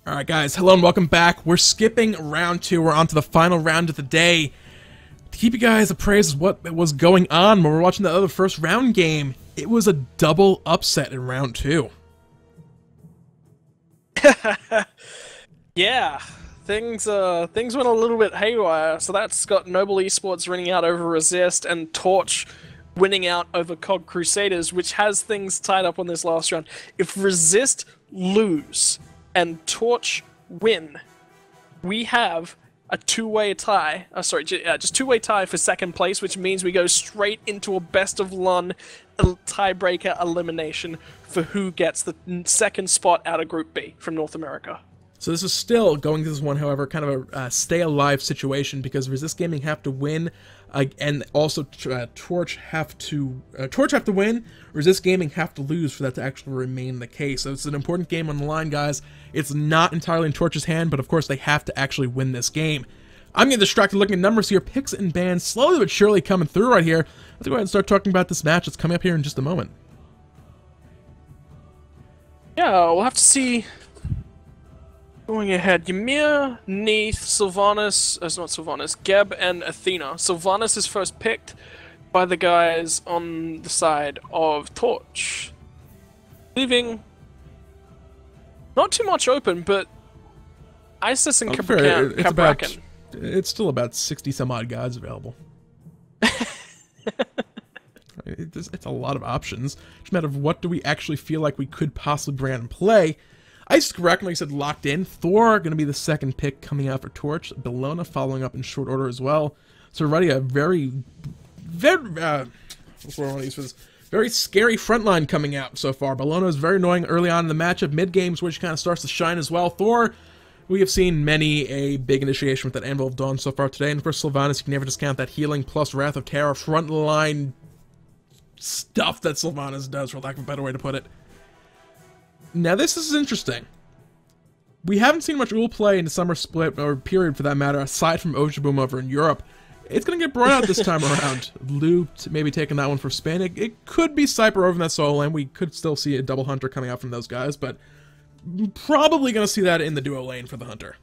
Alright guys, hello and welcome back. We're skipping round 2, we're on to the final round of the day. To keep you guys appraised of what was going on when we were watching the other first round game, it was a double upset in round 2. Yeah, things went a little bit haywire, so that's got Noble Esports winning out over Resist and Torch winning out over COG Crusaders, which has things tied up on this last round. If Resist lose and Torch win, we have a two-way tie. Just two-way tie for second place, which means we go straight into a best of one tiebreaker elimination for who gets the second spot out of Group B from North America. So this is still going to this one, however, kind of a stay alive situation because Resist Gaming have to win, and also Torch have to win. Resist Gaming have to lose for that to actually remain the case. So it's an important game on the line, guys. It's not entirely in Torch's hand, but of course they have to actually win this game. I'm getting distracted looking at numbers here. Picks and bans slowly but surely coming through right here. Let's go ahead and start talking about this match. It's coming up here in just a moment. Yeah, we'll have to see. Going ahead, Ymir, Neith, Sylvanus, not Sylvanus, Geb and Athena. Sylvanus is first picked by the guys on the side of Torch, leaving not too much open, but Isis and Cabrakan. It's still about 60 some odd guys available. It's a lot of options. It's a matter of what do we actually feel like we could possibly bring out and play. Isis Cabrakan, like I said, locked in. Thor going to be the second pick coming out for Torch. Bellona following up in short order as well. So already a very scary front line coming out so far. Bellona is very annoying early on in the matchup. Mid games, where she kind of starts to shine as well. Thor, we have seen many a big initiation with that Anvil of Dawn so far today. And of course, Sylvanus, you can never discount that healing plus Wrath of Terror front line stuff that Sylvanus does, for lack of a better way to put it. Now this is interesting. We haven't seen much Ullr play in the summer split, or period for that matter, aside from Ojaboom over in Europe. It's going to get brought out this time around. Looped, maybe taking that one for spin. It could be Cypher over in that solo lane. We could still see a double Hunter coming out from those guys, but probably going to see that in the duo lane for the Hunter.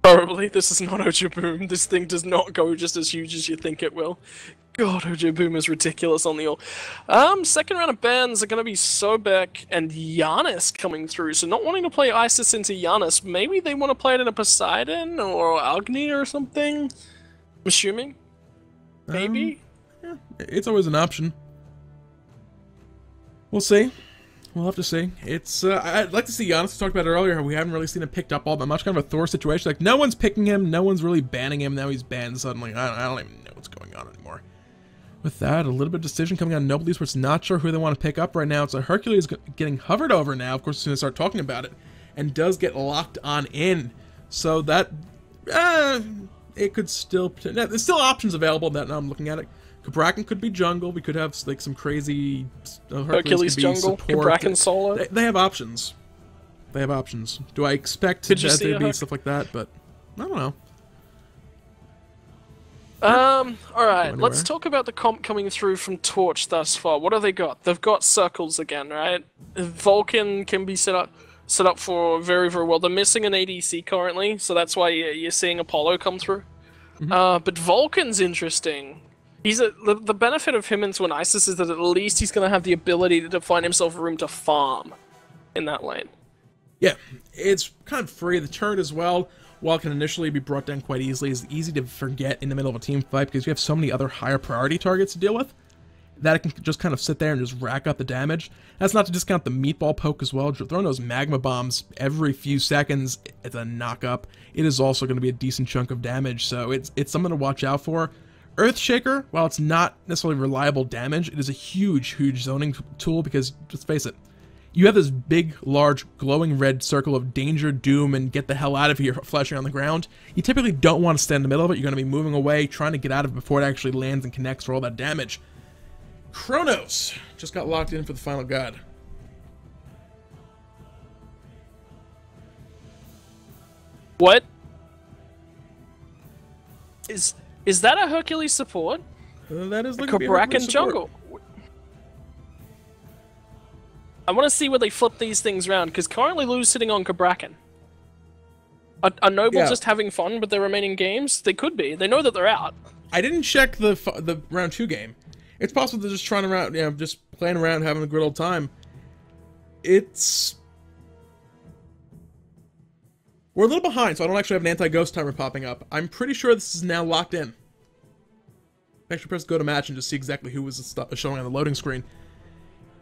Probably. This is not Ojaboom. This thing does not go just as huge as you think it will. God, Ojaboom is ridiculous on the Ullr. Second round of bans are going to be Sobek and Giannis coming through. So not wanting to play Isis into Giannis, maybe they want to play it in a Poseidon or Agni or something? I'm assuming. Maybe? Yeah, it's always an option. We'll see. We'll have to see. It's I'd like to see Giannis. We talked about it earlier. We haven't really seen him picked up all that much. Kind of a Thor situation. Like, no one's picking him. No one's really banning him. Now he's banned suddenly. I don't even know what's going on anymore. With that, a little bit of decision coming on Noble Esports. Not sure who they want to pick up right now. It's a Hercules getting hovered over now. Of course, as soon as I start talking about it. And does get locked on in. So that, it could still, there's still options available that now I'm looking at it. Cabrakan could be jungle. We could have like some crazy Hercules jungle, Cabrakan solo. They have options. They have options. Do I expect that there be stuff like that? But I don't know. Alright, let's talk about the comp coming through from Torch thus far. What have they got? They've got circles again, right? Vulcan can be set up for very, very well. They're missing an ADC currently, so that's why you're seeing Apollo come through. But Vulcan's interesting. The benefit of him into an Isis is that at least he's going to have the ability to find himself room to farm in that lane. Yeah, it's kind of free. The turret as well, while it can initially be brought down quite easily, is easy to forget in the middle of a team fight because you have so many other higher priority targets to deal with that it can just kind of sit there and just rack up the damage. That's not to discount the meatball poke as well. Throwing those magma bombs every few seconds, it's a knock up. It is also going to be a decent chunk of damage, so it's something to watch out for. Earthshaker, while it's not necessarily reliable damage, it is a huge zoning tool because, let's face it, you have this big, large, glowing red circle of danger, doom, and get the hell out of here flashing on the ground. You typically don't want to stand in the middle of it. You're going to be moving away, trying to get out of it before it actually lands and connects for all that damage. Chronos just got locked in for the final god. What? Is that a Hercules support? That is a Cabrakan jungle. I want to see where they flip these things around, because currently Lou's sitting on Cabrakan. Are Noble just having fun with their remaining games? They could be. They know that they're out. I didn't check the round 2 game. It's possible they're just trying around, you know, just playing around, having a good old time. We're a little behind, so I don't actually have an anti-ghost timer popping up. I'm pretty sure this is now locked in. Actually, press go to match and just see exactly who was showing on the loading screen.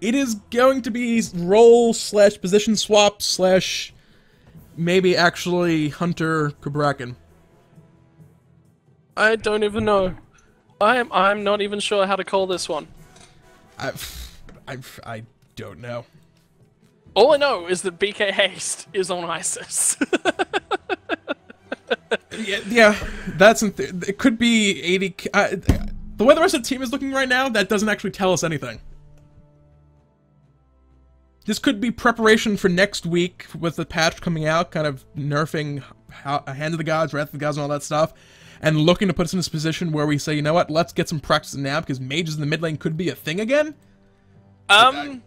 It is going to be roll / position swap / maybe actually Hunter Cabrakan. I don't even know. I'm not even sure how to call this one. I don't know. All I know is that BK Haste is on ISIS. yeah, it could be 80. The way the rest of the team is looking right now, that doesn't actually tell us anything. This could be preparation for next week with the patch coming out, kind of nerfing Hand of the Gods, Wrath of the Gods, and all that stuff, and looking to put us in this position where we say, you know what, let's get some practice now, because mages in the mid lane could be a thing again? I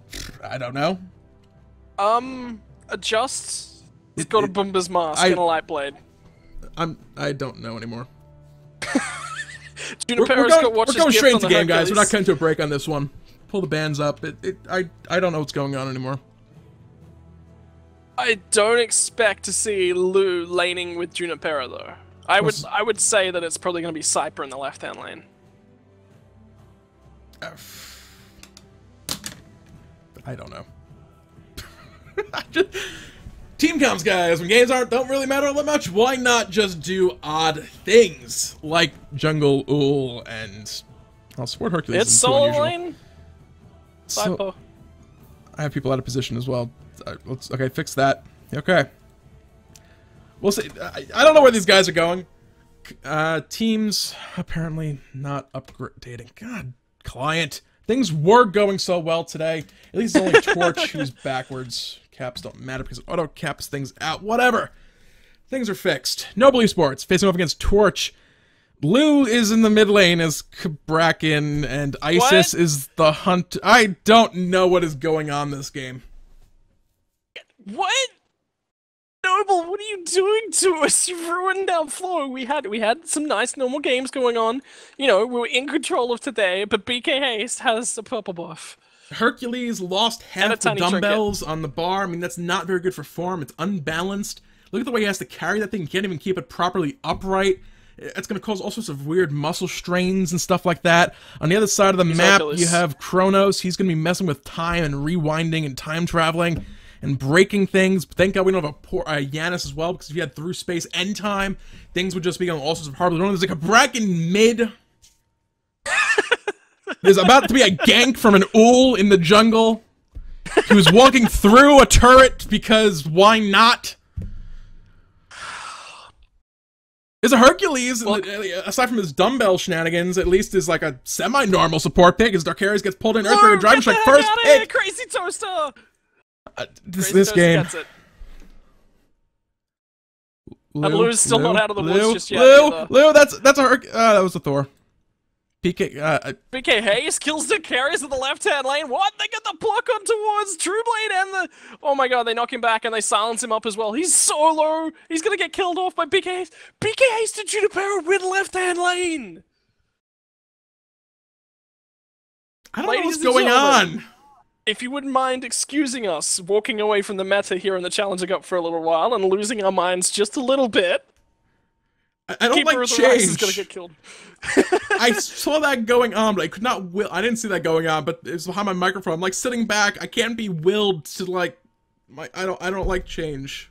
don't know. Adjust. It's got a Boomba's mask and a light blade. I don't know anymore. We're going straight into the game, guys. We're not coming to a break on this one. Pull the bands up. I don't know what's going on anymore. I don't expect to see Lou laning with Junipera though. I would say that it's probably going to be Cypher in the left-hand lane. I don't know. Team comps, guys. When games don't really matter all that much, why not just do odd things like jungle Ullr and I'll support Hercules. It's solo lane. So, I have people out of position as well. Okay, fix that. Okay. We'll see. I don't know where these guys are going. Teams apparently not updating. God, client. Things were going so well today. At least it's only Torch who's backwards. Caps don't matter because auto caps things out. Whatever. Things are fixed. Noble Esports facing off against Torch. Lou is in the mid lane as Cabrakan, and Isis is the hunt. I don't know what is going on this game. What? Noble, what are you doing to us? You've ruined our flow. We had some nice normal games going on. You know, we were in control of today, but BK Haste has a purple buff. Hercules lost half the dumbbells on the bar. I mean, that's not very good for form. It's unbalanced. Look at the way he has to carry that thing. He can't even keep it properly upright. It's going to cause all sorts of weird muscle strains and stuff like that. On the other side of the map, you have Chronos. He's going to be messing with time and rewinding and time traveling and breaking things. But thank God we don't have a Yanis as well, because if you had through space and time, things would just be going all sorts of horrible. There's like a Cabrakan mid. There's about to be a gank from an Ullr in the jungle. He was walking through a turret because why not? There's a Hercules, aside from his dumbbell shenanigans, at least is like a semi-normal support pick as Darkarius gets pulled in Earthquake and Dragon Strike first pick. Crazy Toaster! This game. Gets it. And Lou's still not out of the woods just yet. Lou, that's a that was a Thor. BK Haste kills the carries in the left-hand lane. What? They get the block on towards Trueblade and the... Oh my god, they knock him back and they silence him up as well. He's so low. He's gonna get killed off by BK Haste. BK Haste and Junipera win left-hand lane. I don't know what's going on. If you wouldn't mind excusing us walking away from the meta here in the Challenger Cup for a little while and losing our minds just a little bit. I don't Keeper like of the Rice is change. gonna get killed. I saw that going on, but I could not I didn't see that going on, but it's behind my microphone. I'm like sitting back. I can't be willed to like I don't like change.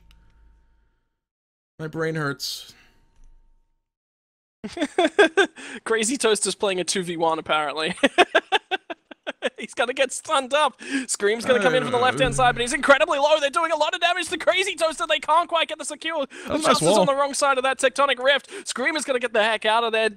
My brain hurts. Crazy Toaster's playing a 2v1 apparently. He's gonna get stunned up. Scream's gonna come in from the left-hand side, but he's incredibly low. They're doing a lot of damage to Crazy Toaster. They can't quite get the secure. Just is on the wrong side of that tectonic rift. Scream is gonna get the heck out of there.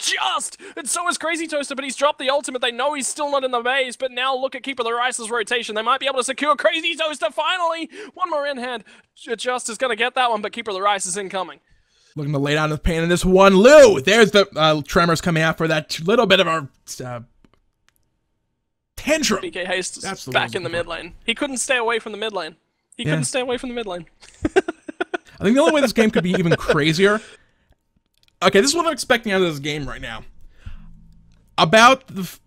And so is Crazy Toaster, but he's dropped the ultimate. They know he's still not in the base, but now look at Keeper of the Rice's rotation. They might be able to secure Crazy Toaster finally. One more in hand. Just is gonna get that one, but Keeper of the Rice is incoming. Looking to lay down the pain in this one. Lou! There's the tremors coming out for that little bit of our... Tantrum! BK Haste is That's the back word in the mid lane. He couldn't stay away from the mid lane. He couldn't stay away from the mid lane. I think the only way this game could be even crazier... Okay, this is what I'm expecting out of this game right now. About the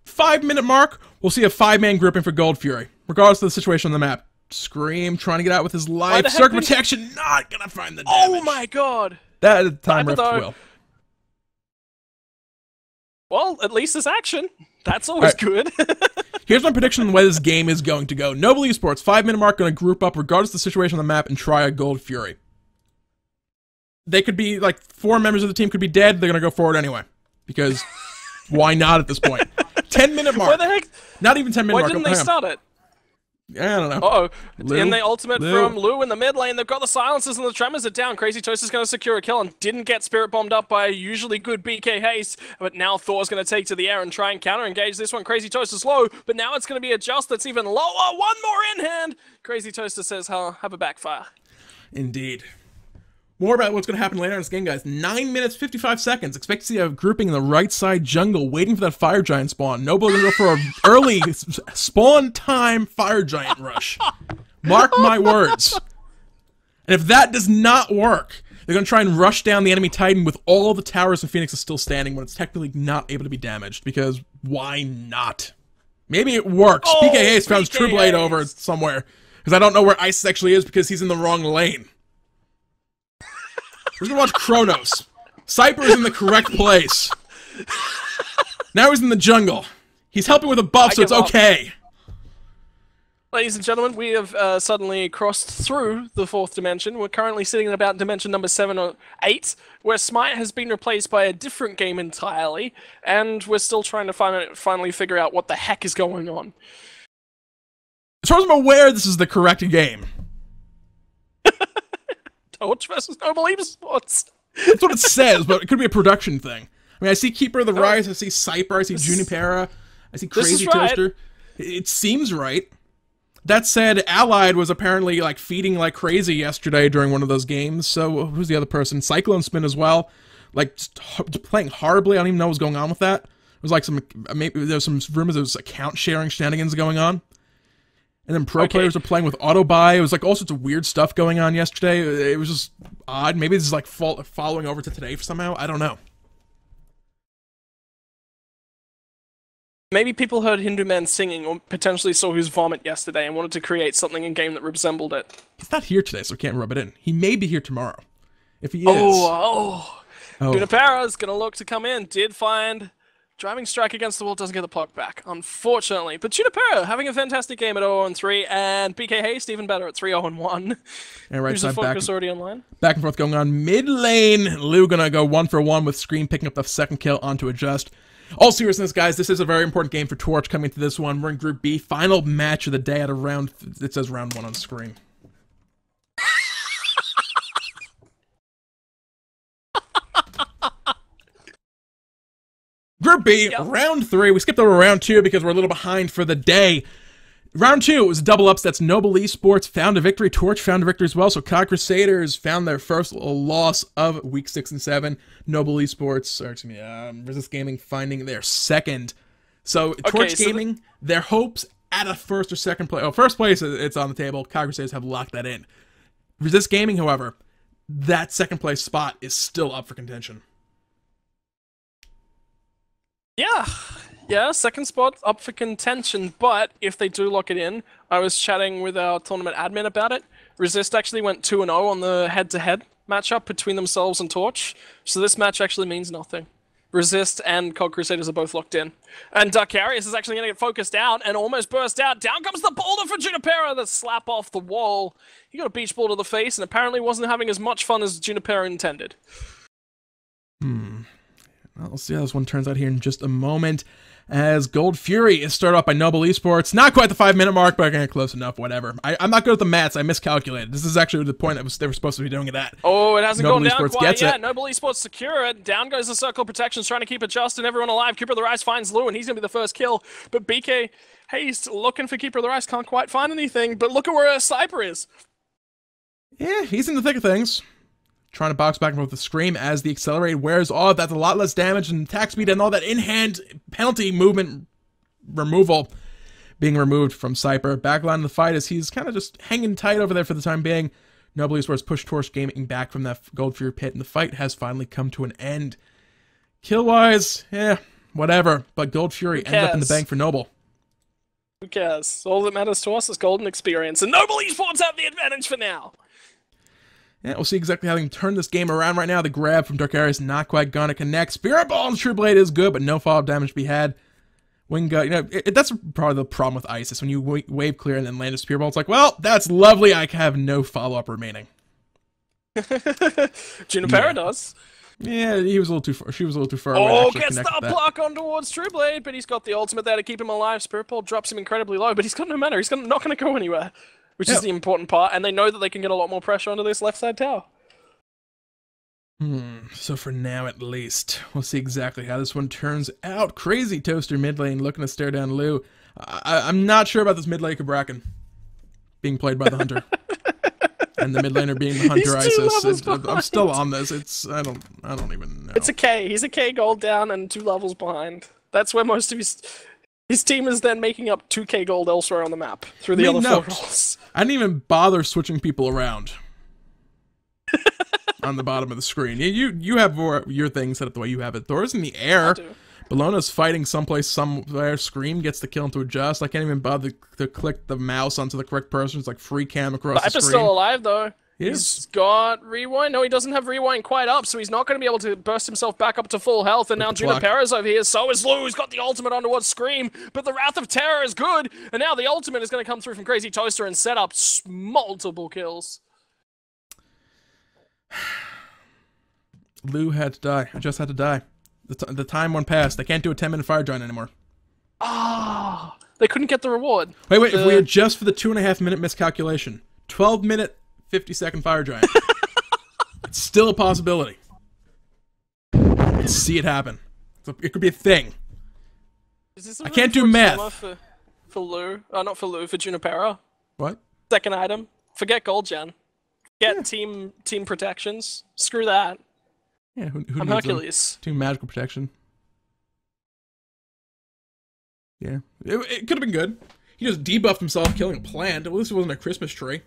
5-minute mark, we'll see a 5-man grouping for Gold Fury, regardless of the situation on the map. Scream, trying to get out with his life. Circle protection, not gonna find the damage. Oh my god! That time rift will. Well, at least it's action. That's always good. Here's my prediction on the way this game is going to go. Noble Esports, 5-minute mark, going to group up regardless of the situation on the map and try a Gold Fury. They could be, like, 4 members of the team could be dead. They're going to go forward anyway. Because why not at this point? 10-minute mark. Why the heck? Not even 10-minute mark. Why didn't they start it? I don't know. Uh-oh. In the ultimate from Lu in the mid lane, they've got the silences and the tremors are down. Crazy Toast is going to secure a kill and didn't get spirit bombed up by a usually good BK Haste, but now Thor's going to take to the air and try and counter-engage this one. Crazy Toast is low, but now it's going to be a Just that's even lower. One more in hand! Crazy Toaster says, have a backfire. Indeed. More about what's going to happen later in this game, guys. 9 minutes, 55 seconds. Expect to see a grouping in the right side jungle, waiting for that fire giant spawn. Noble going to go for an early spawn time fire giant rush. Mark my words. And if that does not work, they're going to try and rush down the enemy Titan with all the towers and Phoenix is still standing when it's technically not able to be damaged. Because why not? Maybe it works. Oh, PK Haste found his True Blade over somewhere. Because I don't know where Ice actually is because he's in the wrong lane. We're gonna watch Chronos. Cypher is in the correct place. Now he's in the jungle. He's helping with a buff, so it's okay. Ladies and gentlemen, we have suddenly crossed through the 4th dimension. We're currently sitting at about dimension number 7 or 8, where Smite has been replaced by a different game entirely, and we're still trying to finally figure out what the heck is going on. As far as I'm aware, this is the correct game. Torch versus Noble Esports. That's what it says, but it could be a production thing. I mean, I see Keeper of the Rise, I see Cypher, I see Junipera, I see Crazy Toaster. It seems right. That said, Allied was apparently, like, feeding like crazy yesterday during one of those games, so who's the other person? Cyclone Spin as well. Like, just playing horribly, I don't even know what was going on with that. It was like maybe there was some rumors there was account sharing shenanigans going on. And then pro players were playing with auto-buy. It was like all sorts of weird stuff going on yesterday. It was just odd. Maybe this is like following over to today somehow. I don't know. Maybe people heard Hindu Man singing or potentially saw his vomit yesterday and wanted to create something in-game that resembled it. He's not here today, so can't rub it in. He may be here tomorrow. If he is... Junipera is going to look to come in. Did find... Driving Strike against the wall doesn't get the puck back, unfortunately. But Junipera having a fantastic game at 0-3, and BK Haste even better at 3-1. And right side back, already online. Back and forth going on. Mid lane, Lu gonna go 1-for-1 with Scream picking up the second kill onto Adjust. All seriousness, guys, this is a very important game for Torch coming to this one. We're in Group B, final match of the day at a round. It says round 1 on screen. Group B, round 3. We skipped over round 2 because we're a little behind for the day. Round 2 was a double upsets. Noble Esports found a victory. Torch found a victory as well. So Crusaders found their first loss of week 6 and 7. Noble Esports, or excuse me, Resist Gaming finding their second. So Torch Gaming, their hopes at a first or second place. Oh, first place, it's on the table. Crusaders have locked that in. Resist Gaming, however, that second place spot is still up for contention. Yeah, second spot up for contention, but if they do lock it in, I was chatting with our tournament admin about it. Resist actually went 2-0 on the head-to-head matchup between themselves and Torch, so this match actually means nothing. Resist and COD Crusaders are both locked in. And Darkarius is actually going to get focused out and almost burst out. Down comes the boulder for Junipera, the slap off the wall. He got a beach ball to the face and apparently wasn't having as much fun as Junipera intended. Well, we'll see how this one turns out here in just a moment. As Gold Fury is started off by Noble Esports. Not quite the 5-minute mark, but getting close enough, whatever. I'm not good at the maths, I miscalculated. This is actually the point that they were supposed to be doing it at. Oh, it hasn't Noble gone down Esports quite yet. it. Noble Esports secure it. Down goes the circle of protections, trying to keep it just and everyone alive. Keeper of the Rise finds Lu, and he's going to be the first kill. But BK Haste looking for Keeper of the Rise, can't quite find anything. But look at where Cypher is. Yeah, he's in the thick of things. Trying to box back and forth with the Scream as the Accelerate wears off. That's a lot less damage and attack speed and all that in-hand penalty movement removal being removed from Cyper. Backline of the fight is he's kind of just hanging tight over there for the time being. Noble Esports push Torch Gaming back from that Gold Fury pit, and the fight has finally come to an end. Kill-wise, whatever, but Gold Fury ends up in the bank for Noble. Who cares? All that matters to us is golden experience, and Noble Esports have the advantage for now. Yeah, we'll see exactly how they can turn this game around right now. The grab from Dark Area is not quite gonna connect. Spirit Ball and True Blade is good, but no follow-up damage to be had. Wing Gut, that's probably the problem with Isis. When you wave clear and then land a Spirit Ball, it's like, well, that's lovely. I have no follow-up remaining. Junipero does. Yeah, he was a little too far. She was a little too far away. Oh, gets the block on towards True Blade, but he's got the ultimate there to keep him alive. Spirit Ball drops him incredibly low, but he's got no mana. He's not going to go anywhere, which is the important part. And they know that they can get a lot more pressure onto this left side tower. So for now, at least, we'll see exactly how this one turns out. Crazy Toaster mid lane looking to stare down Lu. I'm not sure about this mid lane Cabrakan being played by the Hunter. And the mid laner being the Hunter Isis. I'm still on this. I don't even know. It's a K. He's a K gold down and 2 levels behind. That's where most of his team is then making up 2K gold elsewhere on the map through the other 4 roles. I didn't even bother switching people around. On the bottom of the screen. You have your thing set up the way you have it. Thor's in the air. Bellona's fighting someplace, somewhere. Scream gets the kill and to adjust. I can't even bother to click the mouse onto the correct person. It's like free cam across the screen. Viper's still alive, though. Yes. He's got Rewind. No, he doesn't have Rewind quite up, so he's not going to be able to burst himself back up to full health. And now Junipero's over here. So is Lou. He's got the ultimate on towards Scream. But the Wrath of Terror is good. And now the ultimate is going to come through from Crazy Toaster and set up multiple kills. Lou had to die. I just had to die. The time went past. They can't do a 10-minute fire giant anymore. Ah, they couldn't get the reward. Wait, if we adjust for the 2.5-minute miscalculation, 12-minute, 50-second fire giant. It's still a possibility. Let's see it happen. It could be a thing. I can't do math. For Lou. Not for Lou, for Junipero. What? Second item. Forget gold gen. Get team protections. Screw that. Yeah, who I'm needs Hercules. Team magical protection. Yeah. It could have been good. He just debuffed himself, killing a plant. At least it wasn't a Christmas tree.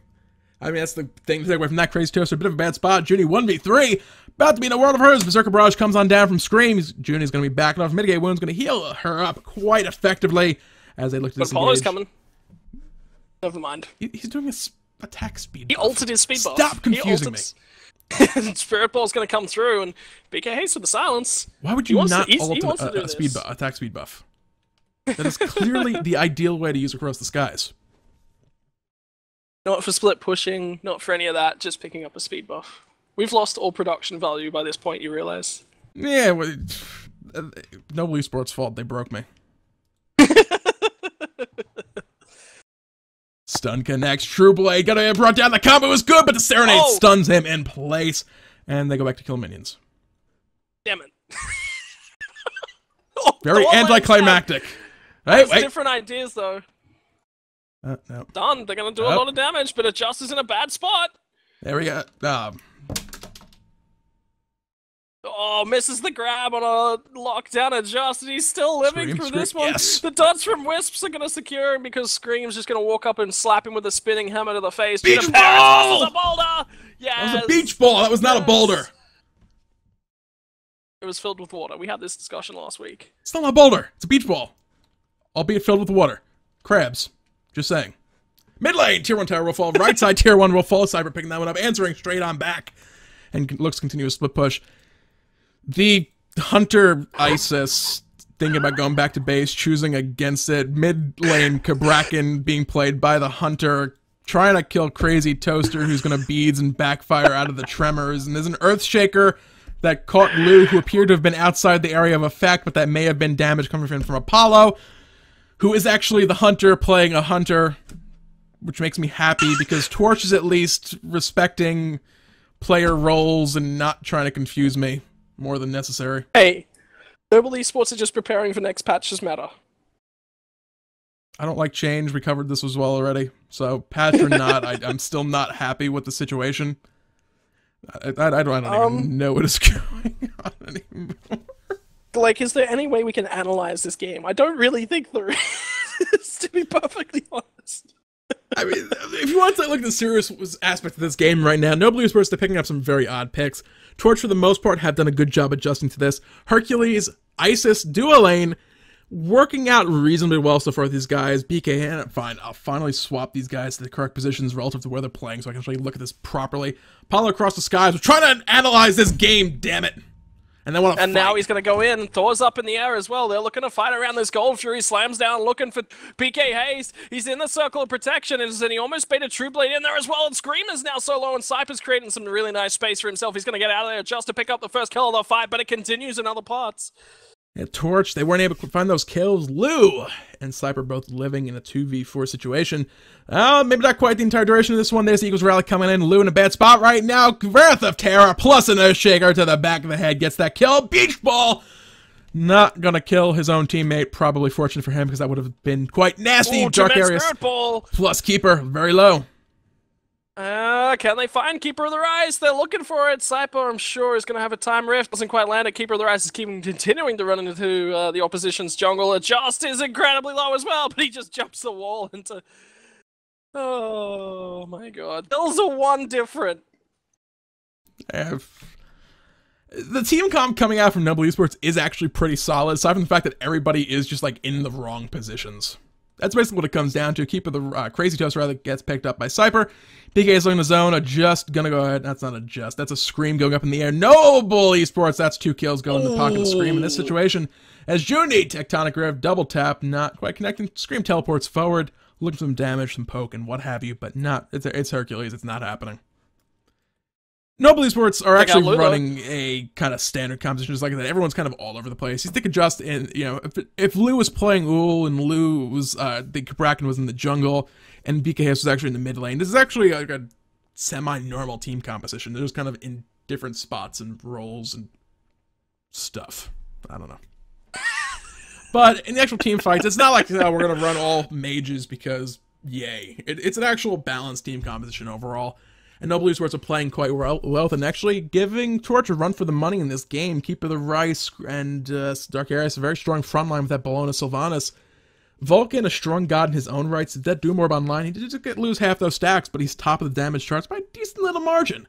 I mean, that's the thing to take away from that Crazy Toaster. A bit of a bad spot. Junie 1v3. About to be in a world of hers. Berserker Barrage comes on down from Scream. Junie's going to be backing off. Mitigate Wounds going to heal her up quite effectively as they look to disengage. But Apollo's coming. Never mind. He's doing a attack speed buff. He ulted his speed buff. Stop confusing me. Spirit Ball's going to come through, and BK hates with the silence. Why would you not ult attack speed buff? That is clearly the ideal way to use across the skies. Not for split pushing, not for any of that, just picking up a speed buff. We've lost all production value by this point, you realize? Yeah, well, Noble Esports' fault, they broke me. Stun connects, True Blade, gotta brought down, the combo was good, but the Serenade stuns him in place, and they go back to kill minions. Damn it. Very anticlimactic. Hey, wait. Different ideas, though. No. Done. They're gonna do a lot of damage, but Adjust is in a bad spot. There we go. Oh, misses the grab on a lockdown Adjust, and he's still living through this one. Yes. The dots from Wisps are gonna secure him because Scream's just gonna walk up and slap him with a spinning hammer to the face. Beach ball! A boulder! Yes! That was a beach ball. That was not a boulder. It was filled with water. We had this discussion last week. It's not a boulder. It's a beach ball. Albeit filled with water. Crabs. Just saying. Mid lane, tier 1 tower will fall. Right side, tier 1 will fall. Cyber picking that one up, answering straight on back. And looks to continue a split push. The Hunter Isis thinking about going back to base, choosing against it. Mid lane, Cabrakan being played by the Hunter, trying to kill Crazy Toaster, who's going to beads and backfire out of the tremors. And there's an Earthshaker that caught Lou, who appeared to have been outside the area of effect, but that may have been damage coming from Apollo, who is actually the Hunter playing a Hunter, which makes me happy because Torch is at least respecting player roles and not trying to confuse me more than necessary. Hey, Noble Esports are just preparing for next patch's meta. I don't like change. We covered this as well already. So, patch or not, I'm still not happy with the situation. I don't even know what is going on anymore. Like, is there any way we can analyze this game? I don't really think there is, to be perfectly honest. I mean, if you want to look at the serious aspect of this game right now, Noble Esports, they're picking up some very odd picks. Torch, for the most part, have done a good job adjusting to this. Hercules, Isis, duo lane, working out reasonably well so far with these guys. BK, fine, I'll finally swap these guys to the correct positions relative to where they're playing so I can actually look at this properly. Apollo across the skies, we're trying to analyze this game, damn it! And then And now he's going to go in. Thor's up in the air as well. They're looking to fight around this Gold Fury. Slams down, looking for PK Hayes. He's in the circle of protection, and he almost baited True Blade in there as well. And Screamer's now solo, and Cypher's creating some really nice space for himself. He's going to get out of there just to pick up the first kill of the fight, but it continues in other parts. Yeah, Torch, they weren't able to find those kills. Lou and Cypher both living in a 2v4 situation. Maybe not quite the entire duration of this one. There's the Eagles rally coming in. Lou in a bad spot right now. Wrath of Terror plus an Earthshaker to the back of the head. Gets that kill. Beach Ball! Not gonna kill his own teammate. Probably fortunate for him because that would have been quite nasty. Ooh, Dark Areas plus Keeper. Very low. Can they find Keeper of the Rise? They're looking for it. Cypher, I'm sure, is going to have a time rift. Doesn't quite land it. Keeper of the Rise is continuing to run into the opposition's jungle. Adjust is incredibly low as well, but he just jumps the wall into... Oh my god. Those are one different. The team comp coming out from Noble Esports is actually pretty solid, aside from the fact that everybody is just like in the wrong positions. That's basically what it comes down to. Keeper the Crazy Toast rather gets picked up by Cypher. PK is in the zone. Adjust gonna go ahead. That's not adjust. That's a Scream going up in the air. Noble Esports. That's 2 kills going in the pocket of Scream in this situation. As Junie Tectonic Rev double tap, not quite connecting. Scream teleports forward, looking for some damage, some poke, and what have you, but not. It's Hercules. It's not happening. Noble Esports are actually running a kind of standard composition just like that. Everyone's kind of all over the place. You think adjust, and you know, if Lou was playing Ullr and Lou was the Cabrakan was in the jungle and BKS was actually in the mid lane, this is actually like a semi-normal team composition. They're just kind of in different spots and roles and stuff. I don't know. But in the actual team fights, it's not like we're gonna run all mages because yay. It's an actual balanced team composition overall. And Noble Esports are playing quite well and actually giving Torch a run for the money in this game. Keeper the Rice and Dark Areas, a very strong front line with that Bellona Sylvanus. Vulcan, a strong god in his own right. Did that Doom Orb online? He did lose half those stacks, but he's top of the damage charts by a decent little margin.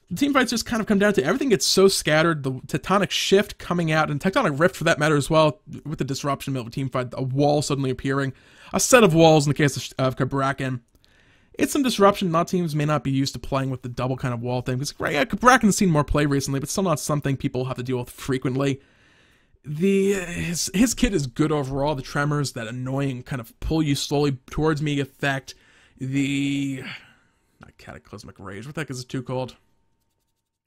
The team fights just kind of come down to everything gets so scattered. The Tectonic Shift coming out, and Tectonic Rift for that matter as well, with the disruption of a team fight, a wall suddenly appearing. A set of walls in the case of Cabrakan. It's some disruption. A lot of teams may not be used to playing with the double kind of wall thing, because yeah, Cabrakan's seen more play recently, but still not something people have to deal with frequently. His kit is good overall. The tremors, that annoying kind of pull you slowly towards me effect. Not Cataclysmic Rage. What the heck is it too called?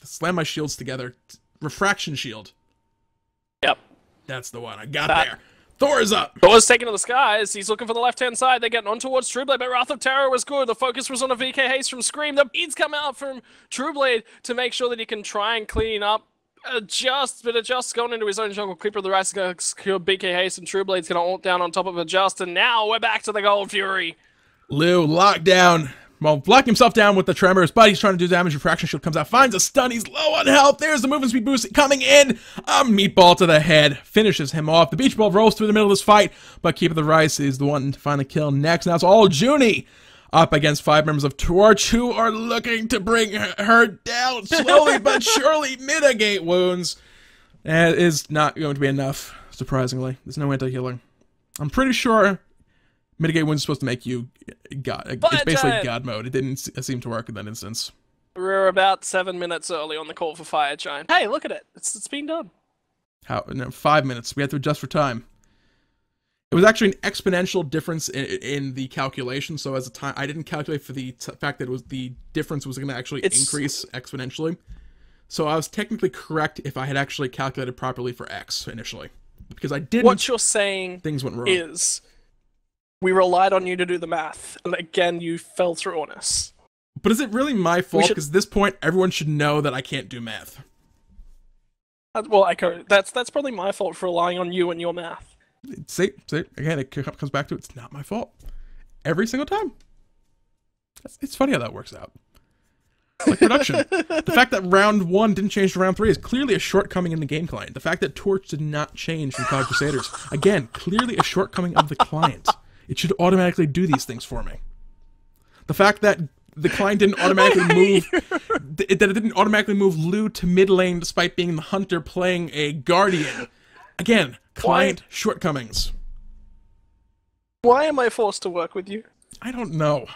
Slam my shields together. Refraction Shield. Yep. That's the one. I got there. Thor is up! Thor's taken to the skies. He's looking for the left-hand side. They're getting on towards Trueblade, but Wrath of Terror was good. The focus was on a VK Haste from Scream. The beads come out from Trueblade to make sure that he can try and clean up. Adjust going into his own jungle. Keeper of the Rice is going to secure BK Haste, and Trueblade's going to ult down on top of Adjust, and now we're back to the Gold Fury. Lou, locked down. Well, locking himself down with the tremors, but he's trying to do damage. Refraction Shield comes out, finds a stun. He's low on health. There's the movement speed boost coming in. A meatball to the head finishes him off. The beach ball rolls through the middle of this fight, but Keeper the Rice is the one to find the kill next. Now it's all Junie up against 5 members of Torch who are looking to bring her down slowly but surely. Mitigate wounds. It is not going to be enough, surprisingly. There's no anti-healing. I'm pretty sure Mitigate wounds is supposed to make you God. It's basically God mode. It didn't seem to work in that instance. We're about 7 minutes early on the call for Fire Giant. Hey, look at it. It's been done. How? No, 5 minutes. We had to adjust for time. It was actually an exponential difference in the calculation. So as a time, I didn't calculate for the fact that it was the difference was going to actually increase exponentially. So I was technically correct if I had actually calculated properly for X initially, because I didn't. What you're saying things went wrong. Is we relied on you to do the math, and again, you fell through on us. But is it really my fault? Because at this point, everyone should know that I can't do math. Well, that's probably my fault for relying on you and your math. See, again, it comes back to it's not my fault. Every single time. It's funny how that works out. Like production. The fact that round 1 didn't change to round 3 is clearly a shortcoming in the game client. The fact that Torch did not change from COD Crusaders, again, clearly a shortcoming of the client. It should automatically do these things for me. The fact that the client didn't automatically move, that it didn't automatically move Lou to mid lane despite being the hunter playing a guardian. Again, client shortcomings. Why am I forced to work with you? I don't know.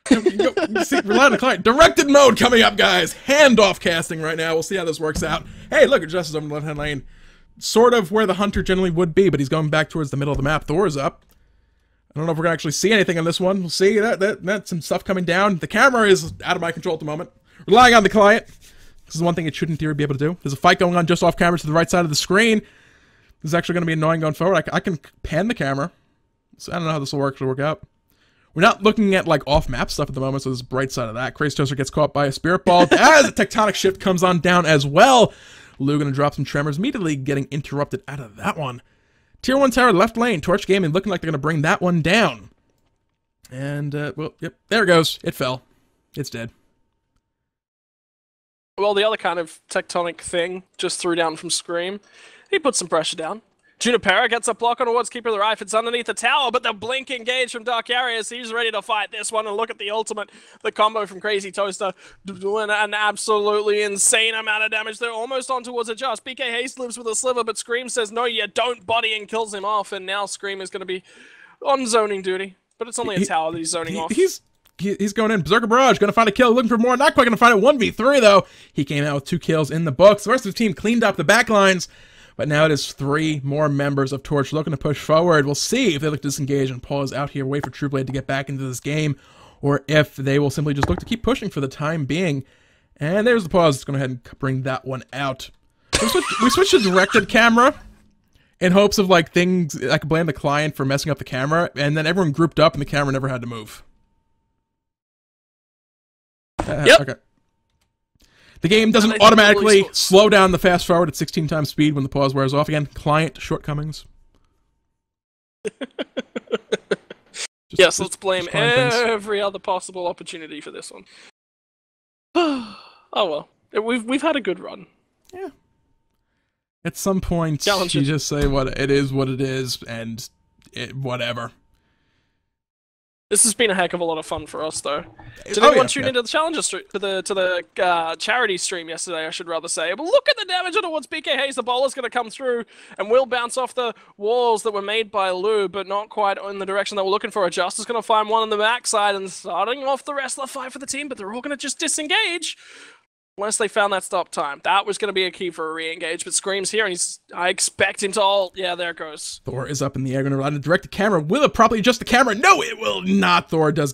See, rely on the client. Directed mode coming up, guys. Handoff casting right now. We'll see how this works out. Hey, look, Justice over the left-hand lane. Sort of where the hunter generally would be, but he's going back towards the middle of the map. Thor's up. I don't know if we're going to actually see anything on this one. We'll see. That's some stuff coming down. The camera is out of my control at the moment. Relying on the client. This is one thing it should, in theory, be able to do. There's a fight going on just off camera to the right side of the screen. This is actually going to be annoying going forward. I can pan the camera. So I don't know how this will work out. We're not looking at, like, off-map stuff at the moment, so there's a bright side of that. Crazy Toaster gets caught by a Spirit Ball as a Tectonic Shift comes on down as well. Lou gonna drop some Tremors, immediately getting interrupted out of that one. Tier 1 tower, left lane. Torch Gaming looking like they're gonna bring that one down. And, well, yep, there it goes. It fell. It's dead. Well, the other kind of tectonic thing just threw down from Scream. He put some pressure down. Junipero gets a block on towards Keeper of the Rife. It's underneath the tower, but the blink engage from Dark Areas. He's ready to fight this one, and look at the ultimate. The combo from Crazy Toaster doing an absolutely insane amount of damage. They're almost on towards a Just. BK Haste lives with a sliver, but Scream says, no, you don't, buddy, and kills him off. And now Scream is going to be on zoning duty. But it's only a tower that he's zoning off. He's going in. Berserker Barrage, going to find a kill, looking for more. Not quite going to find it. 1v3, though. He came out with 2 kills in the books. The rest of the team cleaned up the backlines. But now it is 3 more members of Torch looking to push forward. We'll see if they look to disengage and pause out here, wait for Trueblade to get back into this game, or if they will simply just look to keep pushing for the time being. And there's the pause. Let's go ahead and bring that one out. We switched to directed camera in hopes of, like, things. I could blame the client for messing up the camera, and then everyone grouped up and the camera never had to move. Yep. Okay. The game doesn't automatically slow down the fast forward at 16 times speed when the pause wears off again. Client shortcomings. Yes, let's blame every other possible opportunity for this one. Oh well, we've had a good run. Yeah. At some point, you just say what it is, and whatever. This has been a heck of a lot of fun for us, though. Did anyone tune into the Challenger stream, to the charity stream yesterday, I should rather say? But look at the damage on towards BK Hayes. The bowler's going to come through and will bounce off the walls that were made by Lou, but not quite in the direction that we're looking for. Justice going to find one on the backside and starting off the rest of the fight for the team, but they're all going to just disengage. Unless they found that stop time. That was going to be a key for a re-engage, but Scream's here, and I expect him to ult. Yeah, there it goes. Thor is up in the air, going to run to direct the camera. Will it properly adjust the camera? No, it will not. Thor does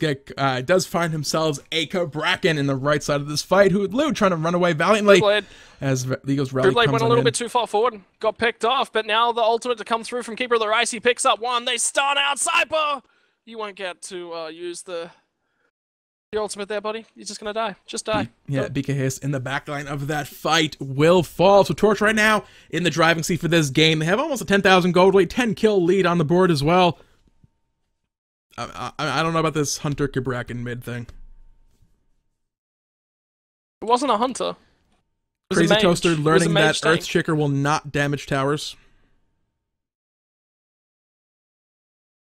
find himself a Cabrakan in the right side of this fight, who Lou trying to run away valiantly. As the Eagles rally comes went a little bit too far forward, got picked off, but now the ultimate to come through from Keeper of the Rice. He picks up one. They stun out Cypher. You won't get to use the ultimate there, buddy. You're just gonna die. Just die. Yeah, BK Hiss in the backline of that fight will fall. So Torch right now in the driving seat for this game. They have almost a 10,000 gold lead, 10 kill lead on the board as well. I don't know about this Hunter Cabrakan mid thing. It wasn't a Hunter. It was Crazy a mage. Toaster learning that tank. Earthshaker will not damage towers.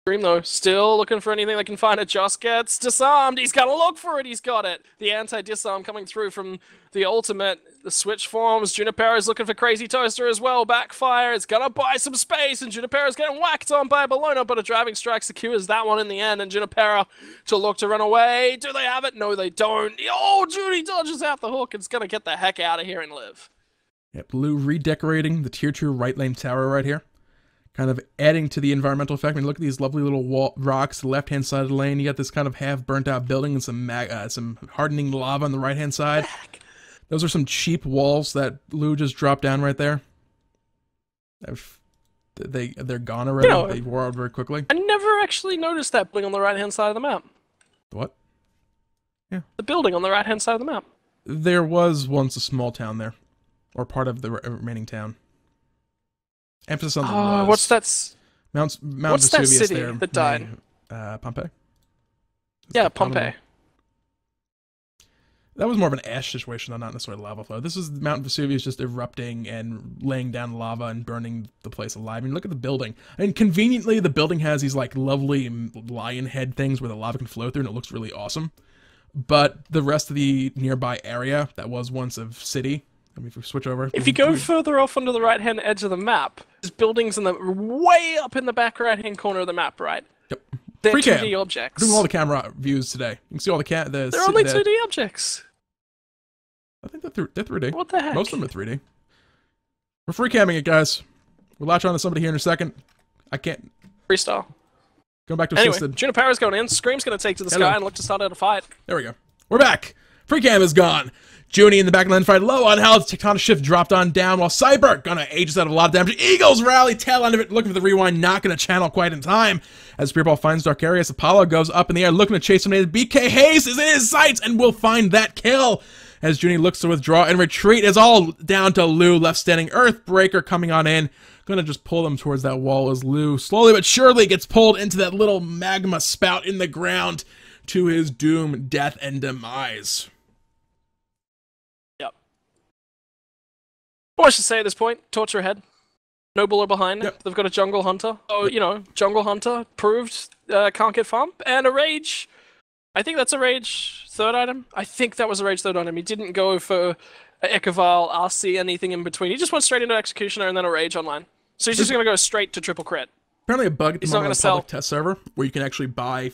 Scream though, still looking for anything they can find. It just gets disarmed. He's got to look for it. He's got it. The anti-disarm coming through from the ultimate. The switch forms. Junipero's looking for Crazy Toaster as well. Backfire. It's going to buy some space, and Junipero's getting whacked on by Bellona, but a driving strike secures that one in the end, and Junipero to look to run away. Do they have it? No, they don't. Oh, Judy dodges out the hook. It's going to get the heck out of here and live. Yep, Blue redecorating the tier 2 right lane tower right here. Kind of adding to the environmental effect. I mean, look at these lovely little rocks, the left-hand side of the lane. You got this kind of half burnt-out building and some hardening lava on the right-hand side. Those are some cheap walls that Lou just dropped down right there. They're gone already. You know, they wore out very quickly. I never actually noticed that building on the right-hand side of the map. What? Yeah. The building on the right-hand side of the map. There was once a small town there, or part of the remaining town. Emphasis on the was. What's that? Mount what's Vesuvius that city there, that died? Pompeii. Yeah, Pompeii. That was more of an ash situation, though, not necessarily lava flow. This is Mount Vesuvius just erupting and laying down lava and burning the place alive. I mean, look at the building. I mean, conveniently, the building has these, like, lovely lion head things where the lava can flow through, and it looks really awesome. But the rest of the nearby area that was once a city, I mean, if we switch over... If you go further off onto the right-hand edge of the map, there's buildings in the way up in the back right-hand corner of the map, right? Yep. They're Free 2D cam. objects. Doing all the camera views today. You can see all the They're only 2D objects. I think they're 3D. What the heck? Most of them are 3D. We're free camming it, guys. We'll latch on to somebody here in a second. I can't. Freestyle. Going back to anyway, assisted. Junipera's going in. Scream's going to take to the sky and look to start out a fight. There we go. We're back. Free cam is gone. Junie in the back line fight low on health. Tectonic Shift dropped on down while Cyber gonna age us out of a lot of damage. Eagles rally, tail end of it, looking for the rewind, not gonna channel quite in time. As Spearball finds Dark Arius, Apollo goes up in the air looking to chase somebody. BK Hayes is in his sights and will find that kill. As Junie looks to withdraw and retreat, is all down to Lou left standing. Earthbreaker coming on in. Gonna just pull him towards that wall as Lou slowly but surely gets pulled into that little magma spout in the ground to his doom, death, and demise. What I should say at this point, torture ahead. No Ullr behind. Yep. They've got a Jungle Hunter. Oh, you know, Jungle Hunter proved can't get farm. And a Rage. I think that's a Rage third item. I think that was a Rage third item. He didn't go for Ekaval, RC, anything in between. He just went straight into Executioner and then a Rage online. So he's just going to go straight to triple crit. Apparently a bug at the moment on the sell. public test server where you can actually buy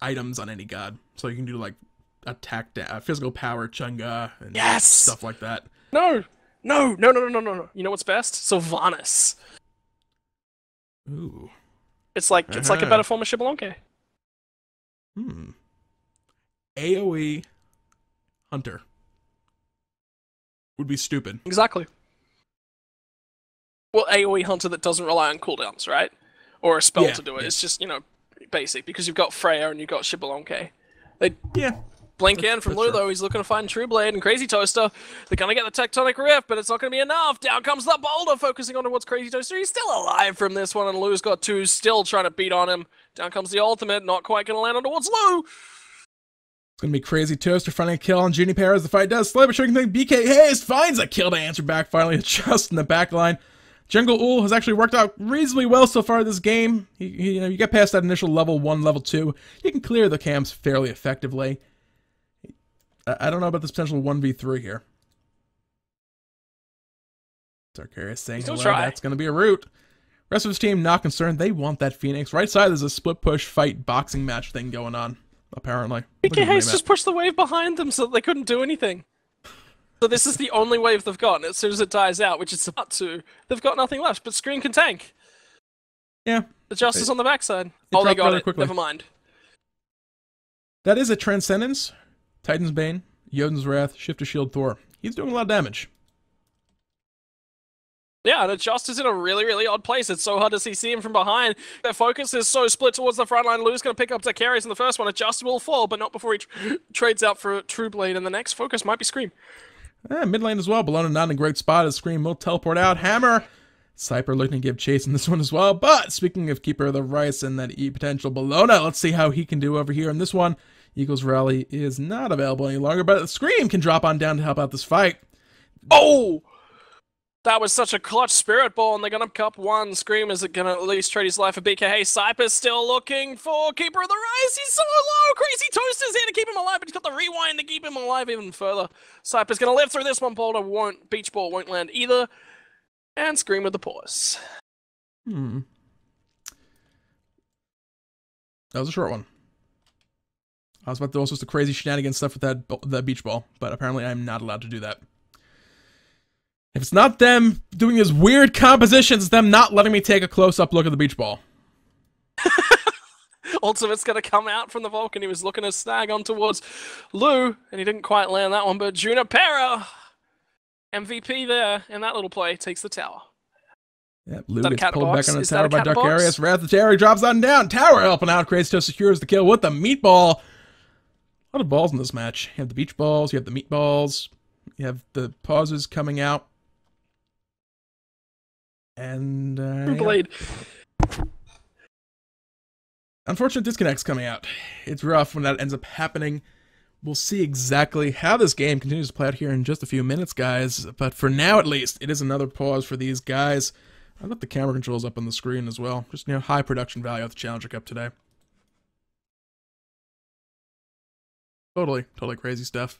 items on any god. So you can do like attack, physical power, Chunga, and stuff like that. No. You know what's best? Sylvanus. Ooh. It's like a better form of Xbalanque. AoE Hunter would be stupid. Exactly. Well, AoE Hunter that doesn't rely on cooldowns, right? Or a spell to do it. It's just, you know, basic because you've got Freya and you've got Xbalanque. Blink in from Lou, though. He's looking to find True Blade and Crazy Toaster. They're going to get the Tectonic Rift, but it's not going to be enough. Down comes the Boulder, focusing on towards Crazy Toaster. He's still alive from this one, and Lou's got two, still trying to beat on him. Down comes the ultimate, not quite going to land on towards Lou. It's going to be Crazy Toaster finding a kill on Junipero as the fight does. Slow but sure thing. BK Hayes finds a kill to answer back finally, just in the back line. Jungle Ullr has actually worked out reasonably well so far this game. You know, you get past that initial level 1, level 2, you can clear the camps fairly effectively. I don't know about this potential 1v3 here. Darkarius saying hello, that's going to be a route. Rest of his team not concerned. They want that Phoenix. Right side, there's a split push fight boxing match thing going on, apparently. BK Hayes just pushed the wave behind them so that they couldn't do anything. So this is the only wave they've gotten. As soon as it dies out, which it's about to, they've got nothing left. But Scream can tank. Yeah. The Justice on the backside. Oh, they got it. Quickly. Never mind. That is a Transcendence. Titan's Bane, Jotun's Wrath, Shift to Shield Thor. He's doing a lot of damage. Yeah, and Justice in a really, really odd place. It's so hard to see him from behind. Their focus is so split towards the front line. Lou's going to pick up Zacarias in the first one. Justice will fall, but not before he trades out for True Blade. And the next focus might be Scream. Mid lane as well. Bellona not in a great spot as Scream will teleport out. Hammer. Cyper looking to give chase in this one as well. But speaking of Keeper of the Rice and that potential Bellona, let's see how he can do over here in this one. Eagles Rally is not available any longer, but Scream can drop on down to help out this fight. Oh! That was such a clutch Spirit Ball, and they're going to cup one. Scream is going to at least trade his life for BK. Cyper's still looking for Keeper of the Rise. He's so low. Crazy Toaster's here to keep him alive, but he's got the rewind to keep him alive even further. Cyper's going to live through this one. Boulder won't. Beach Ball won't land either. And Scream with the pause. That was a short one. I was about to do all sorts of crazy shenanigans stuff with that beach ball, but apparently I'm not allowed to do that. If it's not them doing these weird compositions, it's them not letting me take a close-up look at the beach ball. Ultimate's going to come out from the Vulcan. He was looking to snag on towards Lou, and he didn't quite land that one, but Junipero, MVP there in that little play, takes the tower. Yep, Lou gets pulled back on the tower by Darkarius. Wrath the tower, he drops on down. Tower helping out. Crazy Toast secures the kill with the meatball. A lot of balls in this match. You have the beach balls, you have the meatballs, you have the pauses coming out. And Blade. Unfortunate disconnects coming out. It's rough when that ends up happening We'll see exactly how this game continues to play out here in just a few minutes, guys. But for now, at least, it is another pause for these guys. I left the camera controls up on the screen as well. Just, high production value of the Challenger Cup today. Totally crazy stuff.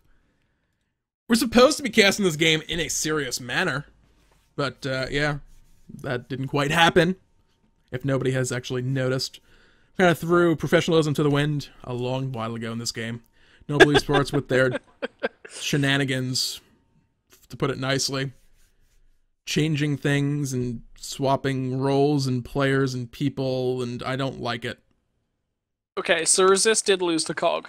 We're supposed to be casting this game in a serious manner. But, yeah, that didn't quite happen. If nobody has actually noticed. Kind of threw professionalism to the wind a long while ago in this game. Noble Esports with their shenanigans, to put it nicely. Changing things and swapping roles and players and people, and I don't like it. Okay, so Resist did lose to COG.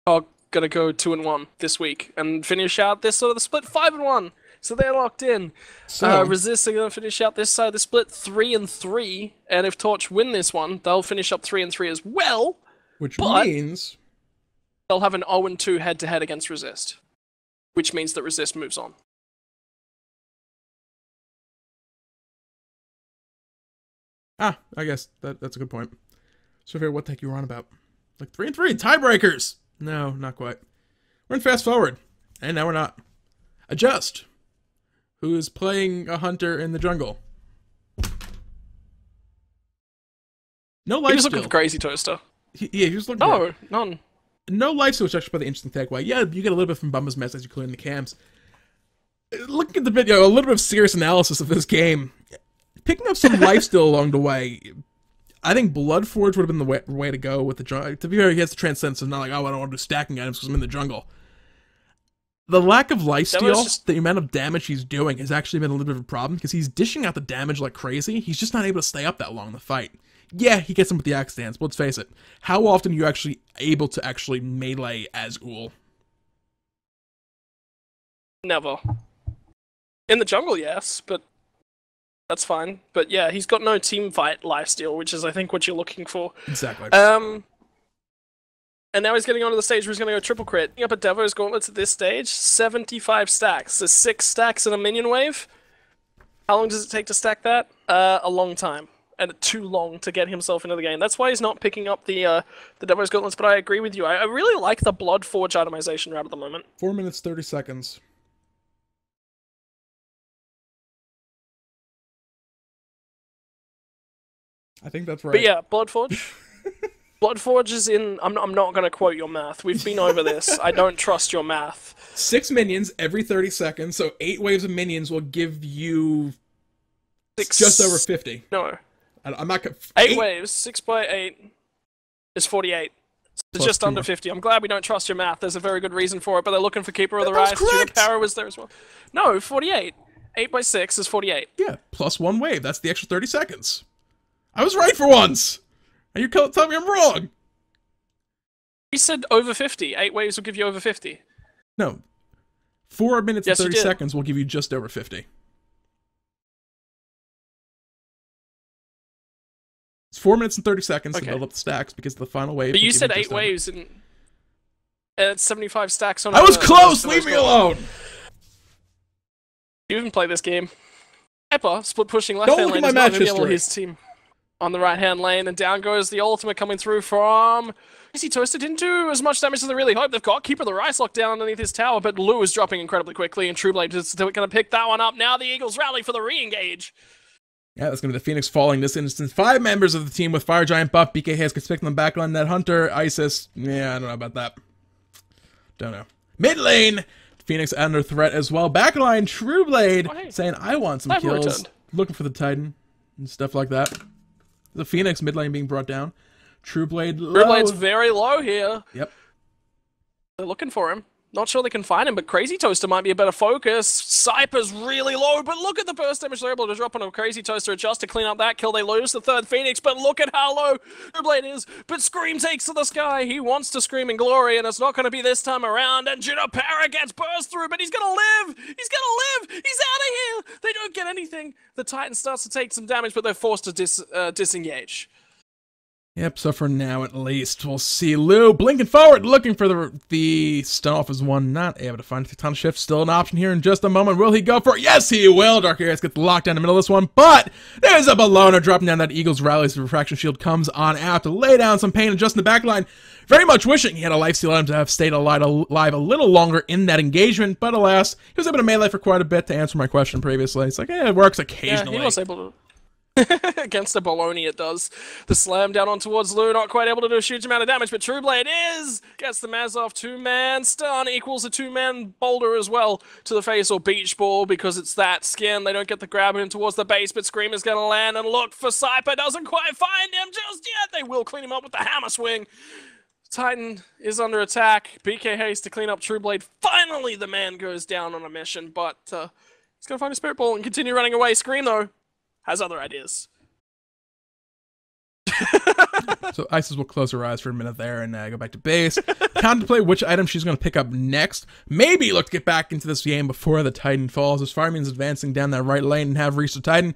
COG gonna go 2-1 this week and finish out this sort of the split 5-1. So they're locked in. So, Resist are gonna finish out this side of the split 3-3, and if Torch win this one, they'll finish up 3-3 as well. Which means they'll have an 0-2 head-to-head against Resist, which means that Resist moves on. I guess that's a good point. So, what the heck you were on about? Like 3-3 tiebreakers. No, not quite. We're in fast forward, and now we're not. Adjust. Who is playing a hunter in the jungle? No life. He was looking for Crazy Toaster. He was looking. No, none. No life steal, which is actually probably the interesting takeaway. Yeah, you get a little bit from Bumba's mess as you clear in the camps. Looking at the video, a little bit of serious analysis of this game. Picking up some life steal along the way. I think Bloodforge would have been the way to go with the jungle. To be fair, he has the transcendence of not like, oh, I don't want to do stacking items because I'm in the jungle. The lack of lifesteal, the amount of damage he's doing, has actually been a little bit of a problem because he's dishing out the damage like crazy. He's just not able to stay up that long in the fight. Yeah, he gets him with the axe dance, but let's face it. How often are you actually able to actually melee as Ullr? Never. In the jungle, yes, but that's fine. But yeah, he's got no team fight lifesteal, which is, I think, what you're looking for. Exactly. And now he's getting onto the stage where he's going to go triple crit. Up at Devo's Gauntlets at this stage, 75 stacks. So 6 stacks in a minion wave. How long does it take to stack that? A long time. And too long to get himself into the game. That's why he's not picking up the Devo's Gauntlets, but I agree with you. I really like the Bloodforge itemization route at the moment. 4 minutes, 30 seconds. I think that's right. But yeah, Bloodforge. Bloodforge is in... I'm not going to quote your math. We've been over this. I don't trust your math. 6 minions every 30 seconds, so 8 waves of minions will give you just over 50. No. I'm not gonna... 8 waves, 6 by 8 is 48. So just under 50. I'm glad we don't trust your math. There's a very good reason for it, but they're looking for Keeper of the Rise. Power was there as well. No, 48. 8 by 6 is 48. Yeah, plus 1 wave. That's the extra 30 seconds. I was right for once! And you're telling me I'm wrong! He said over 50. 8 waves will give you over 50. No. 4 minutes and 30 seconds will give you just over 50. It's 4 minutes and 30 seconds to build up the stacks because the final wave... But you said 8 waves and it's 75 stacks on... I was close! Leave me alone! You even play this game. Hyper, split pushing left hand lane, is not going to be able to his team. On the right-hand lane, and down goes the ultimate coming through from... Crazy Toaster didn't do as much damage as they really hoped. They've got Keeper of the Rice locked down underneath his tower, but Lou is dropping incredibly quickly, and Trueblade is going to pick that one up. Now the Eagles rally for the re-engage. Yeah, that's going to be the Phoenix falling this instance. 5 members of the team with Fire Giant buff. BK has picked them back on that Hunter. Isis, yeah, I don't know about that. Don't know. Mid lane, Phoenix under threat as well. Backline, Trueblade saying, I want some kills. Looking for the Titan and stuff like that. The Phoenix mid lane being brought down. Trueblade low. Trueblade's very low here. Yep. They're looking for him. Not sure they can find him, but Crazy Toaster might be a better focus. Cypher's really low, but look at the burst damage they're able to drop on a Crazy Toaster just to clean up that kill. They lose the third Phoenix, but look at how low Trueblade is. But Scream takes to the sky. He wants to scream in glory, and it's not going to be this time around. And Junipera gets burst through, but he's going to live. He's going to live. He's out of here. They don't get anything. The Titan starts to take some damage, but they're forced to disengage. Yep, so for now at least, we'll see Lou blinking forward, looking for the stun off as one, not able to find a ton of shift. Still an option here in just a moment. Will he go for it? Yes, he will. Dark Ares gets locked down in the middle of this one, but there's a Bellona dropping down that Eagles rally as the refraction shield comes on out to lay down some pain and just in the back line. Very much wishing he had a lifesteal item to have stayed alive a little longer in that engagement, but alas, he was able to melee for quite a bit to answer my question previously. It's like, it works occasionally. Yeah, he was able to. Against a Bellona, it does. The slam down on towards Lou, not quite able to do a huge amount of damage, but Trueblade gets the Mazov 2-man stun, equals a 2-man boulder as well to the face, or beach ball, because it's that skin. They don't get the grab in towards the base, but Screamer's going to land and look for Cypher, doesn't quite find him just yet. They will clean him up with the hammer swing. Titan is under attack. BK Haste to clean up Trueblade. Finally, the man goes down on a mission, but he's going to find a Spirit Ball and continue running away. Scream, though, has other ideas. So Isis will close her eyes for a minute there and go back to base. Contemplate which item she's going to pick up next. Maybe look to get back into this game before the Titan falls. As Fire Minions advancing down that right lane and have reached the Titan.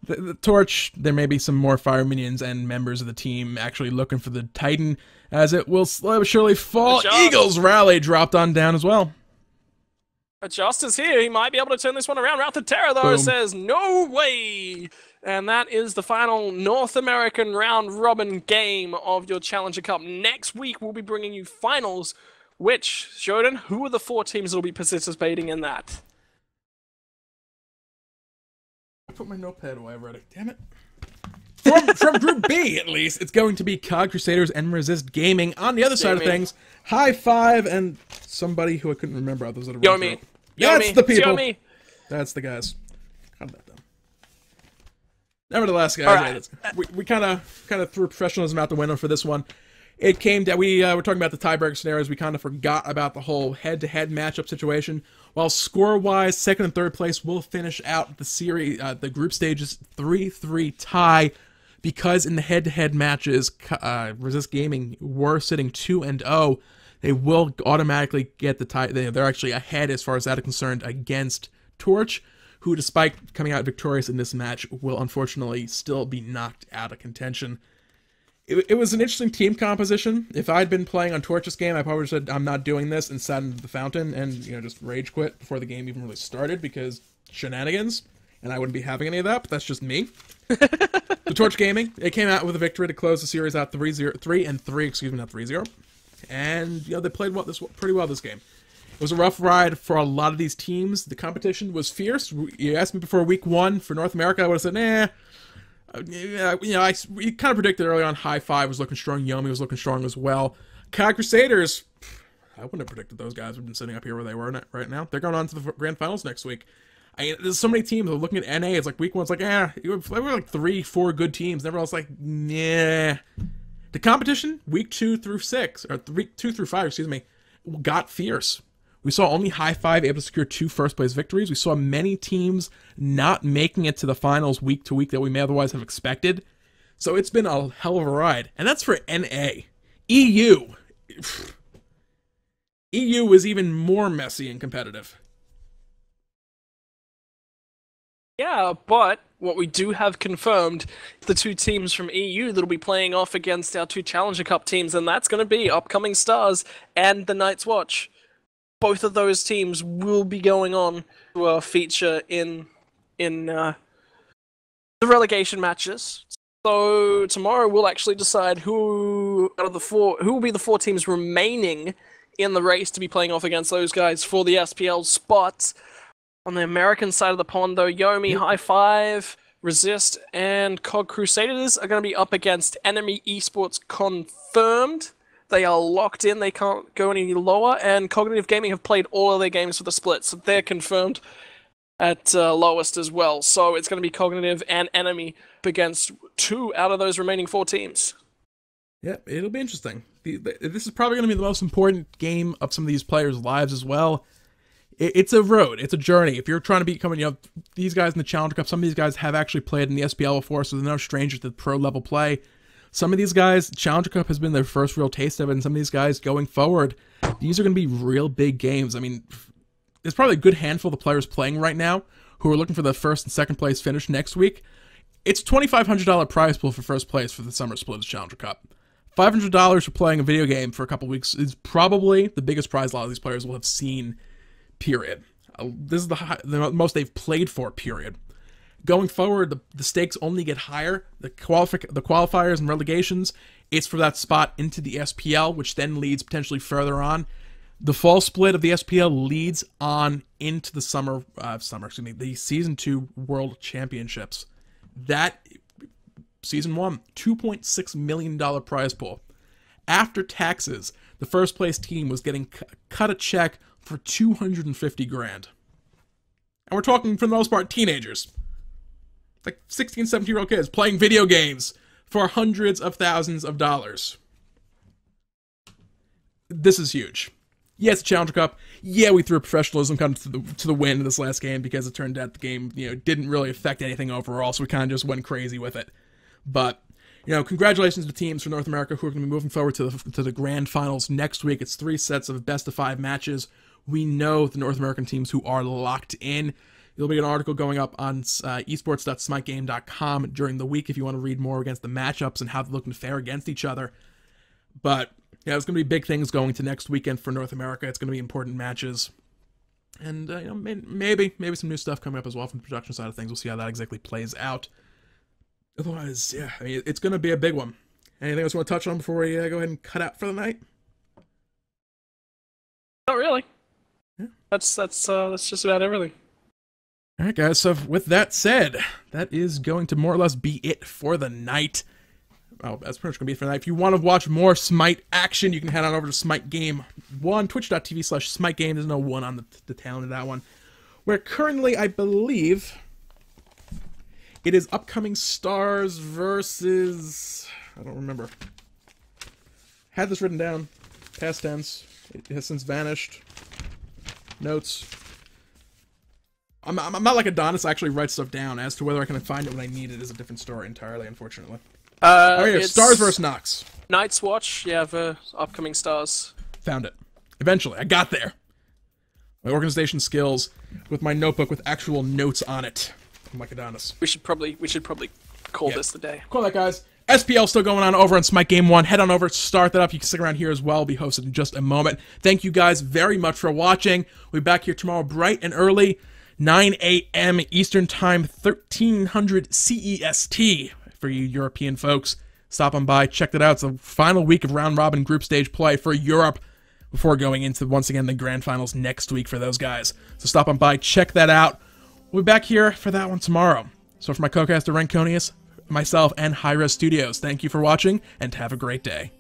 The Torch, there may be some more Fire Minions and members of the team actually looking for the Titan, as it will slowly but surely fall. Adjust. Eagles rally dropped on down as well. Adjust is here. He might be able to turn this one around. Wrath of Terror, though, Boom. says, no way! And that is the final North American round-robin game of your Challenger Cup. Next week, we'll be bringing you finals, which, Shodan, who are the 4 teams that will be participating in that? I put my notepad away already. Damn it. From Group B, at least, it's going to be COG Crusaders and Resist Gaming. On the other side of things, High Five and somebody who I couldn't remember others that are Yomi. That's the people. Yomi. That's the guys. Got that done. Nevertheless, guys, we kind of threw professionalism out the window for this one. It came that we were talking about the tiebreaker scenarios. We kind of forgot about the whole head-to-head matchup situation. While score-wise, second and third place will finish out the series, the group stages 3-3 tie, because in the head-to-head matches, Resist Gaming were sitting 2-0. They will automatically get the tie. They're actually ahead as far as that is concerned against Torch, who, despite coming out victorious in this match, will unfortunately still be knocked out of contention. It was an interesting team composition. If I'd been playing on Torch's game, I probably said, I'm not doing this, and sat into the fountain and, just rage quit before the game even really started, because shenanigans, and I wouldn't be having any of that, but that's just me. The Torch Gaming, it came out with a victory to close the series out 3-0, and, they played pretty well this game. It was a rough ride for a lot of these teams. The competition was fierce. You asked me before week 1 for North America, I would have said, nah. We kind of predicted early on High Five was looking strong. Yomi was looking strong as well. COG Crusaders, I wouldn't have predicted those guys would have been sitting up here where they were right now. They're going on to the grand finals next week. There's so many teams. I'm looking at NA. It's like week 1's like, we're like 3-4 good teams. Everyone's like, nah. The competition, week 2 through 6, or week 2 through 5, excuse me, got fierce. We saw only High Five able to secure 2 first-place victories. We saw many teams not making it to the finals week to week that we may otherwise have expected. So it's been a hell of a ride. And that's for NA. EU. EU was even more messy and competitive. Yeah, but what we do have confirmed, the 2 teams from EU that'll be playing off against our 2 Challenger Cup teams, and that's going to be Upcoming Stars and the Night's Watch. Both of those teams will be going on to feature in the relegation matches. So tomorrow we'll actually decide who will be the 4 teams remaining in the race to be playing off against those guys for the SPL spots. On the American side of the pond, though, Yomi, High Five, Resist, and COG Crusaders are going to be up against Enemy Esports confirmed. They are locked in, they can't go any lower, and Cognitive Gaming have played all of their games for the split, so they're confirmed at lowest as well. So it's going to be Cognitive and Enemy against 2 out of those remaining 4 teams. Yeah, it'll be interesting. This is probably going to be the most important game of some of these players' lives as well. It's a road, it's a journey. If you're trying to become, these guys in the Challenger Cup, some of these guys have actually played in the SPL before, so they're no strangers to the pro-level play. Some of these guys, Challenger Cup has been their first real taste of it, and some of these guys going forward, these are going to be real big games. I mean, there's probably a good handful of the players playing right now who are looking for the first and second place finish next week. It's $2,500 prize pool for first place for the Summer Splitters Challenger Cup. $500 for playing a video game for a couple weeks is probably the biggest prize a lot of these players will have seen, period. This is the most they've played for, period. Going forward, the stakes only get higher. The qualifiers and relegations, it's for that spot into the SPL, which then leads potentially further on. The fall split of the SPL leads on into the the Season 2 World Championships. That Season 1, $2.6 million prize pool. After taxes, the first place team was getting cut a check for $250 grand. And we're talking, for the most part, teenagers. Like 16, 17-year-old kids playing video games for hundreds of thousands of dollars. This is huge. Yes, Challenger Cup. Yeah, we threw professionalism kind of to the wind in this last game because it turned out the game, didn't really affect anything overall, so we kind of just went crazy with it. But, congratulations to the teams from North America who are going to be moving forward to the grand finals next week. It's 3 sets of best-of-5 matches. We know the North American teams who are locked in. There'll be an article going up on esports.smitegame.com during the week if you want to read more against the matchups and how they're looking to fare against each other. But, there's going to be big things going to next weekend for North America. It's going to be important matches. And, maybe some new stuff coming up as well from the production side of things. We'll see how that exactly plays out. Otherwise, yeah, it's going to be a big one. Anything else you want to touch on before we go ahead and cut out for the night? Not really. Yeah. That's just about everything. All right, guys. So with that said, that is going to more or less be it for the night. Oh, that's pretty much going to be it for the night. If you want to watch more Smite action, you can head on over to Smite Game 1, twitch.tv/Smite Game. There's no 1 on the talent of that one. Where currently, I believe, it is upcoming stars versus... I don't remember. Had this written down. Past tense. It has since vanished. Notes. I'm not like Adonis. I actually write stuff down. As to whether I can find it when I need it is a different story entirely, unfortunately. It's Stars versus Nox. Night's Watch, yeah, for upcoming stars. Found it. Eventually. I got there. My organization skills with my notebook with actual notes on it. I'm like Adonis. We should probably call this the day. Cool that, guys. SPL still going on over on Smite Game 1. Head on over, start that up. You can stick around here as well. It'll be hosted in just a moment. Thank you guys very much for watching. We'll be back here tomorrow bright and early, 9 a.m. Eastern Time, 1300 CEST for you European folks. Stop on by, check that out. It's the final week of round-robin group stage play for Europe before going into, once again, the grand finals next week for those guys. So stop on by, check that out. We'll be back here for that one tomorrow. So for my co-caster, Ranconius, myself, and hi-rez Studios, thank you for watching, and have a great day.